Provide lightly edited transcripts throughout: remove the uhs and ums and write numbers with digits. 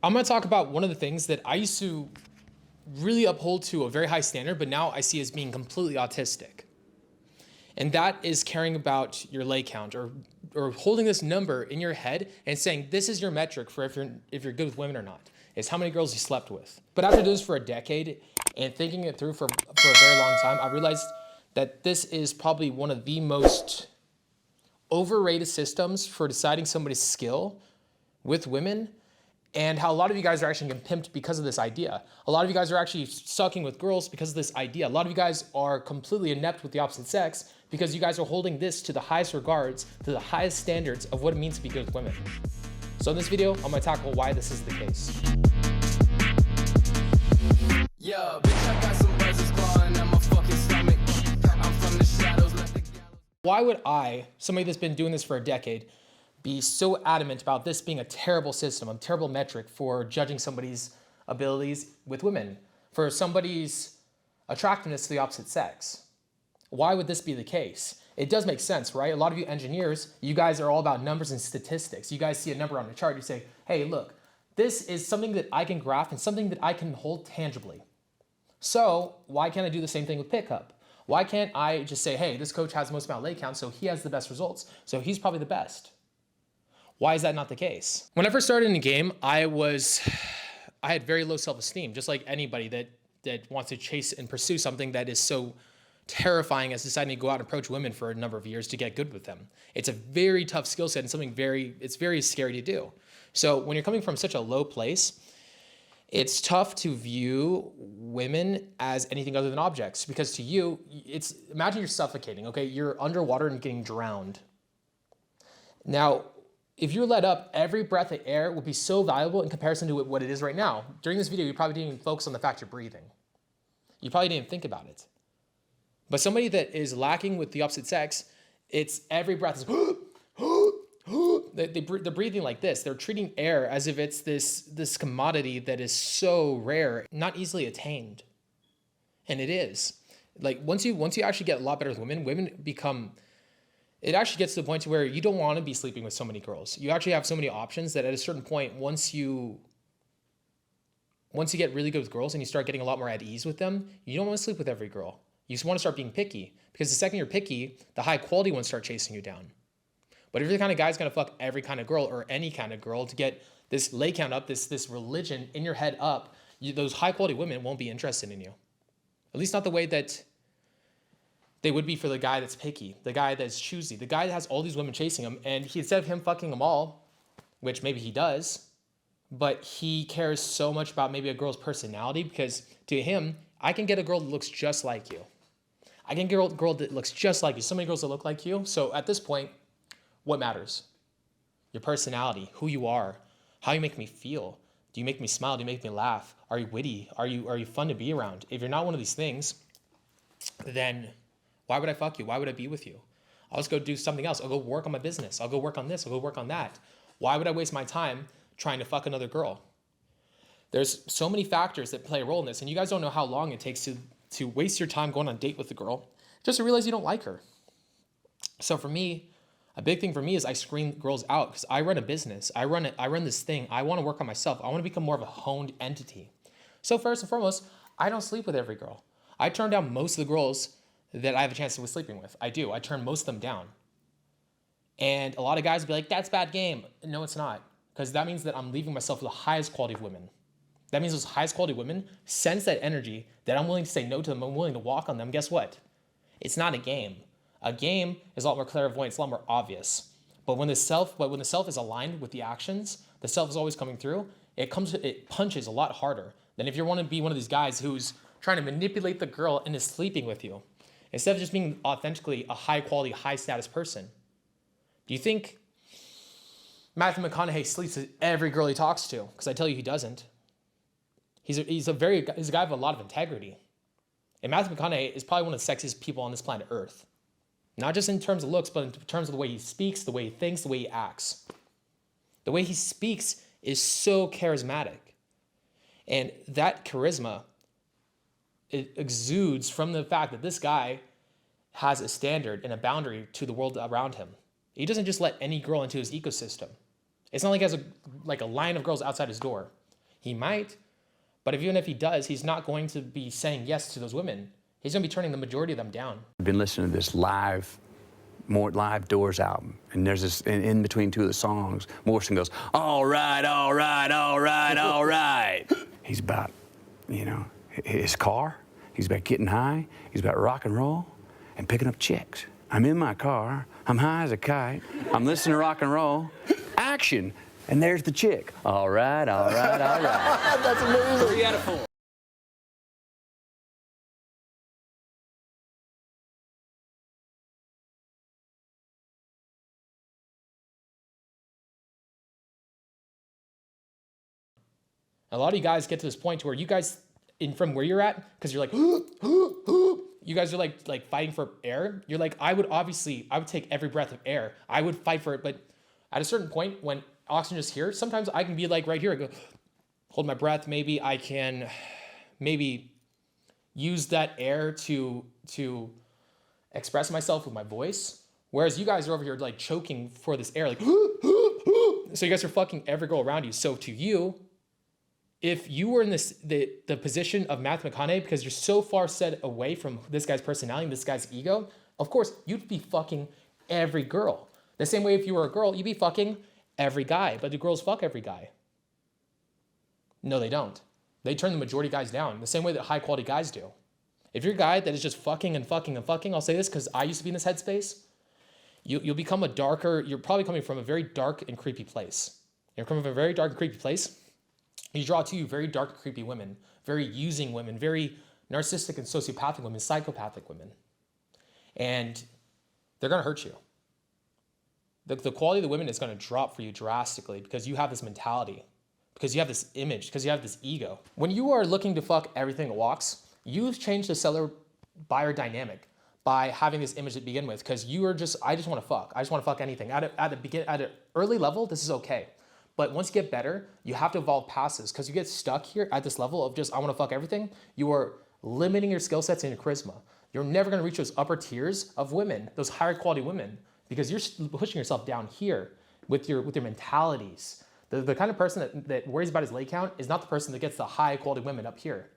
I'm going to talk about one of the things that I used to really uphold to a very high standard, but now I see as being completely autistic. And that is caring about your lay count or holding this number in your head and saying, this is your metric for if you're good with women or not. It's how many girls you slept with. But after doing this for a decade and thinking it through for a very long time, I realized that this is probably one of the most overrated systems for deciding somebody's skill with women, and how a lot of you guys are actually getting pimped because of this idea. A lot of you guys are actually sucking with girls because of this idea. A lot of you guys are completely inept with the opposite sex because you guys are holding this to the highest regards, to the highest standards of what it means to be good with women. So in this video, I'm gonna tackle why this is the case. Yeah, bitch, I got some buzzes clawing at my fucking stomach. I'm from the shadows, let the gallows. Why would I, somebody that's been doing this for a decade, be so adamant about this being a terrible system, a terrible metric for judging somebody's abilities with women, for somebody's attractiveness to the opposite sex? Why would this be the case? It does make sense, right? A lot of you engineers, you guys are all about numbers and statistics. You guys see a number on a chart, you say, hey, look, this is something that I can graph and something that I can hold tangibly. So why can't I do the same thing with pickup? Why can't I just say, hey, this coach has the most amount of lay count, so he has the best results, so he's probably the best? Why is that not the case? When I first started in the game, I had very low self-esteem, just like anybody that wants to chase and pursue something that is so terrifying as deciding to go out and approach women for a number of years to get good with them. It's a very tough skill set and something it's very scary to do. So when you're coming from such a low place, it's tough to view women as anything other than objects, because to you, imagine you're suffocating, okay? You're underwater and getting drowned. Now, if you're let up, every breath of air would be so valuable in comparison to what it is right now. During this video, you probably didn't even focus on the fact you're breathing. You probably didn't think about it. But somebody that is lacking with the opposite sex, it's every breath is they're breathing like this. They're treating air as if it's this commodity that is so rare, not easily attained. And it is. Like once you actually get a lot better with women become, it actually gets to the point to where you don't want to be sleeping with so many girls. You actually have so many options that at a certain point, once you get really good with girls and you start getting a lot more at ease with them, you don't want to sleep with every girl. You just want to start being picky, because the second you're picky, the high quality ones start chasing you down. But if you're the kind of guy's gonna fuck every kind of girl or any kind of girl to get this lay count up, this religion in your head up, those high quality women won't be interested in you. At least not the way that they would be for the guy that's picky, the guy that's choosy, the guy that has all these women chasing him, and instead of him fucking them all, which maybe he does, but he cares so much about maybe a girl's personality, because to him, I can get a girl that looks just like you. I can get a girl that looks just like you. So many girls that look like you. So at this point, what matters? Your personality, who you are, how you make me feel. Do you make me smile? Do you make me laugh? Are you witty? Are you fun to be around? If you're not one of these things, then why would I fuck you? Why would I be with you? I'll just go do something else. I'll go work on my business. I'll go work on this. I'll go work on that. Why would I waste my time trying to fuck another girl? There's so many factors that play a role in this, and you guys don't know how long it takes to waste your time going on a date with a girl just to realize you don't like her. So for me, a big thing for me is I screen girls out, because I run a business. I run this thing. I want to work on myself. I want to become more of a honed entity. So first and foremost, I don't sleep with every girl. I turn down most of the girls that I have a chance of sleeping with. I do. I turn most of them down. And a lot of guys will be like, that's bad game. No, it's not. Because that means that I'm leaving myself with the highest quality of women. That means those highest quality women sense that energy, that I'm willing to say no to them, I'm willing to walk on them. Guess what? It's not a game. A game is a lot more clairvoyant, it's a lot more obvious. But when the self is aligned with the actions, the self is always coming through, it punches a lot harder than if you want to be one of these guys who's trying to manipulate the girl into sleeping with you, instead of just being authentically a high quality, high status person. Do you think Matthew McConaughey sleeps with every girl he talks to? Because I tell you he doesn't. He's a guy with a lot of integrity. And Matthew McConaughey is probably one of the sexiest people on this planet Earth. Not just in terms of looks, but in terms of the way he speaks, the way he thinks, the way he acts. The way he speaks is so charismatic. And that charisma, it exudes from the fact that this guy has a standard and a boundary to the world around him. He doesn't just let any girl into his ecosystem. It's not like he has a line of girls outside his door. He might, but even if he does, he's not going to be saying yes to those women. He's going to be turning the majority of them down. I've been listening to this more live Doors album, and there's this, in between two of the songs, Morrison goes, all right, all right, all right, all right. He's about, you know, his car. He's about getting high. He's about rock and roll and picking up chicks. I'm in my car. I'm high as a kite. I'm listening to rock and roll. Action. And there's the chick. All right, all right, all right. That's amazing. 3 out of 4. A lot of you guys get to this point where you guys, from where you're at, because you're like, you guys are like fighting for air. You're like, I would take every breath of air. I would fight for it. But at a certain point, when oxygen is here, sometimes I can be like right here. I go, hold my breath. Maybe I can use that air to express myself with my voice. Whereas you guys are over here like choking for this air, like, so you guys are fucking every girl around you. So to you, if you were in the position of Matthew McConaughey, because you're so far set away from this guy's personality and this guy's ego, of course, you'd be fucking every girl. The same way if you were a girl, you'd be fucking every guy. But do girls fuck every guy? No, they don't. They turn the majority of guys down the same way that high quality guys do. If you're a guy that is just fucking and fucking and fucking, I'll say this because I used to be in this headspace, you'll become you're probably coming from a very dark and creepy place. You're coming from a very dark and creepy place. You draw to you very dark and creepy women, very using women, very narcissistic and sociopathic women, psychopathic women. And they're going to hurt you. The quality of the women is going to drop for you drastically because you have this mentality, because you have this image, because you have this ego. When you are looking to fuck everything that walks, you've changed the seller-buyer dynamic by having this image to begin with, because you are I just want to fuck. I just want to fuck anything. At an early level, this is okay. But once you get better, you have to evolve past this, because you get stuck here at this level of just, I want to fuck everything. You are limiting your skill sets and your charisma. You're never going to reach those upper tiers of women, those higher quality women, because you're pushing yourself down here with your mentalities. The kind of person that worries about his leg count is not the person that gets the high quality women up here.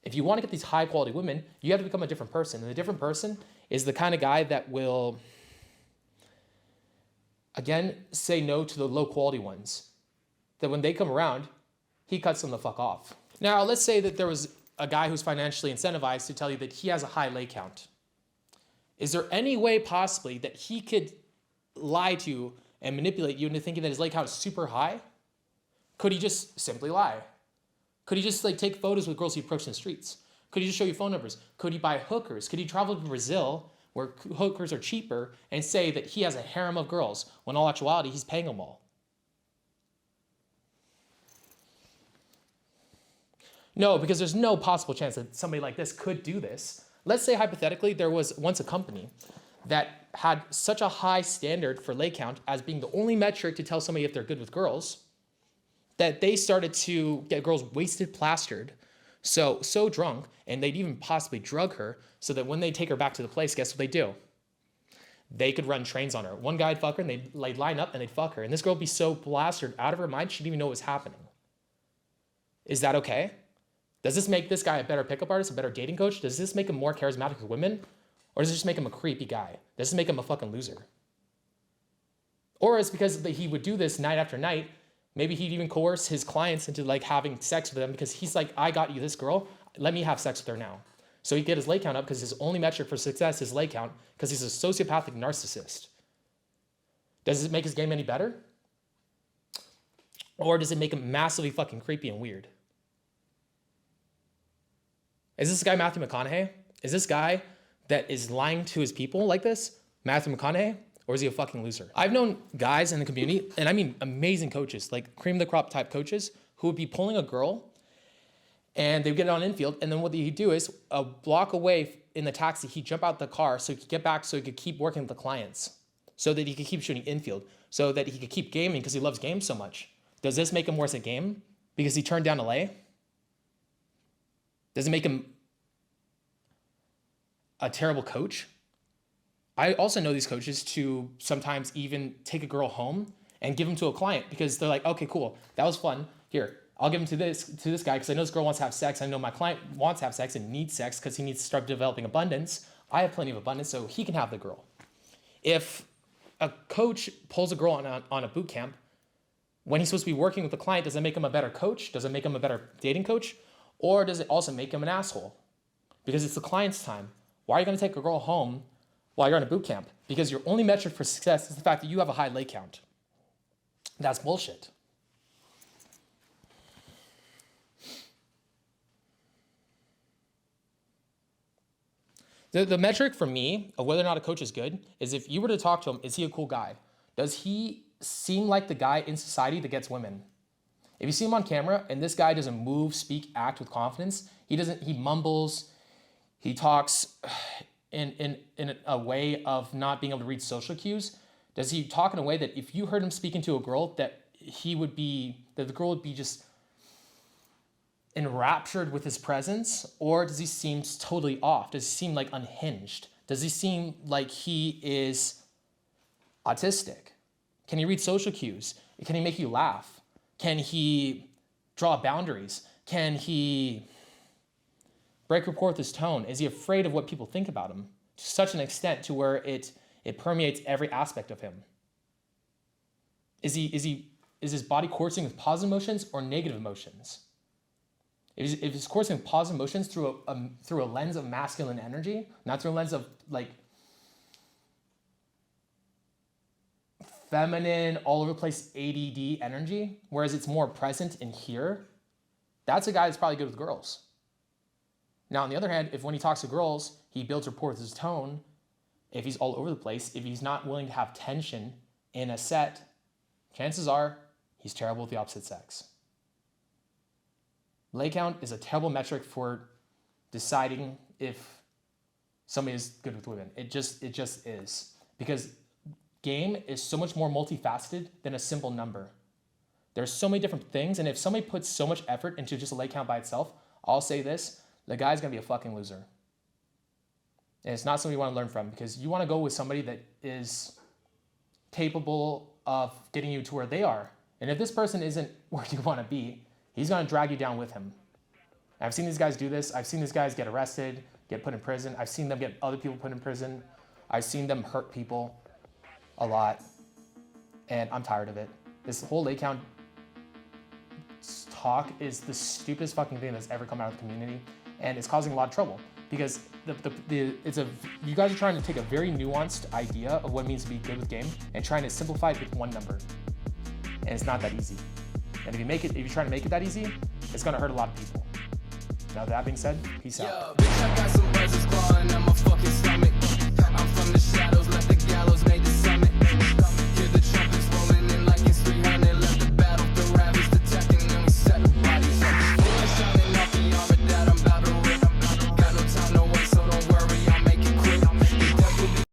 If you want to get these high quality women, you have to become a different person. And the different person is the kind of guy that will, again, say no to the low quality ones. That when they come around, he cuts them the fuck off. Now, let's say that there was a guy who's financially incentivized to tell you that he has a high leg count. Is there any way possibly that he could lie to you and manipulate you into thinking that his leg count is super high? Could he just simply lie? Could he just take photos with girls he approached in the streets? Could he just show you phone numbers? Could he buy hookers? Could he travel to Brazil, where hookers are cheaper, and say that he has a harem of girls, when in all actuality, he's paying them all? No, because there's no possible chance that somebody like this could do this. Let's say, hypothetically, there was once a company that had such a high standard for leg count as being the only metric to tell somebody if they're good with girls, that they started to get girls wasted, plastered, so drunk, and they'd even possibly drug her, so that when they take her back to the place, guess what they do? They could run trains on her. One guy would fuck her, and they'd line up, and they'd fuck her. And this girl would be so plastered out of her mind, she didn't even know what was happening. Is that okay? Does this make this guy a better pickup artist, a better dating coach? Does this make him more charismatic with women? Or does it just make him a creepy guy? Does this make him a fucking loser? Or it's because he would do this night after night. Maybe he'd even coerce his clients into having sex with them, because he's like, I got you this girl, let me have sex with her now. So he'd get his leg count up, because his only metric for success is leg count, because he's a sociopathic narcissist. Does it make his game any better? Or does it make him massively fucking creepy and weird? Is this guy Matthew McConaughey? Is this guy that is lying to his people like this Matthew McConaughey? Or is he a fucking loser? I've known guys in the community, and I mean amazing coaches, like cream of the crop type coaches, who would be pulling a girl, and they would get it on infield, and then what he'd do is, a block away in the taxi, he'd jump out the car so he could get back, so he could keep working with the clients, so that he could keep shooting infield, so that he could keep gaming, because he loves games so much. Does this make him worse at game because he turned down LA? Does it make him a terrible coach? I also know these coaches to sometimes even take a girl home and give them to a client, because they're like, okay, cool, that was fun. Here, I'll give him to this guy because I know this girl wants to have sex. I know my client wants to have sex and needs sex because he needs to start developing abundance. I have plenty of abundance, so he can have the girl. If a coach pulls a girl on a boot camp, when he's supposed to be working with the client, does it make him a better coach? Does it make him a better dating coach? Or does it also make him an asshole? Because it's the client's time. Why are you going to take a girl home while you're on a boot camp? Because your only metric for success is the fact that you have a high lay count. That's bullshit. The metric for me of whether or not a coach is good is if you were to talk to him, is he a cool guy? Does he seem like the guy in society that gets women? If you see him on camera and this guy doesn't move, speak, act with confidence, he mumbles, he talks in a way of not being able to read social cues, does he talk in a way that if you heard him speaking to a girl that the girl would be just enraptured with his presence? Or does he seem totally off? Does he seem like unhinged? Does he seem like he is autistic? Can he read social cues? Can he make you laugh? Can he draw boundaries? Can he break rapport with his tone? Is he afraid of what people think about him to such an extent to where it permeates every aspect of him? Is his body coursing with positive emotions or negative emotions? If it's coursing with positive emotions through a lens of masculine energy, not through a lens of like feminine, all over the place ADD energy, whereas it's more present in here, that's a guy that's probably good with girls. Now, on the other hand, if when he talks to girls, he builds rapport with his tone, if he's all over the place, if he's not willing to have tension in a set, chances are he's terrible with the opposite sex. Lay count is a terrible metric for deciding if somebody is good with women. It just is. Because game is so much more multifaceted than a simple number. There's so many different things, and if somebody puts so much effort into just a lay count by itself, I'll say this, the guy's gonna be a fucking loser. And it's not somebody you wanna learn from, because you wanna go with somebody that is capable of getting you to where they are. And if this person isn't where you wanna be, he's gonna drag you down with him. I've seen these guys do this. I've seen these guys get arrested, get put in prison. I've seen them get other people put in prison. I've seen them hurt people a lot, and I'm tired of it. This whole lay count talk is the stupidest fucking thing that's ever come out of the community, and it's causing a lot of trouble because you guys are trying to take a very nuanced idea of what it means to be good with game and trying to simplify it with one number, and it's not that easy. And if you try to make it that easy, it's gonna hurt a lot of people. Now that being said, peace out.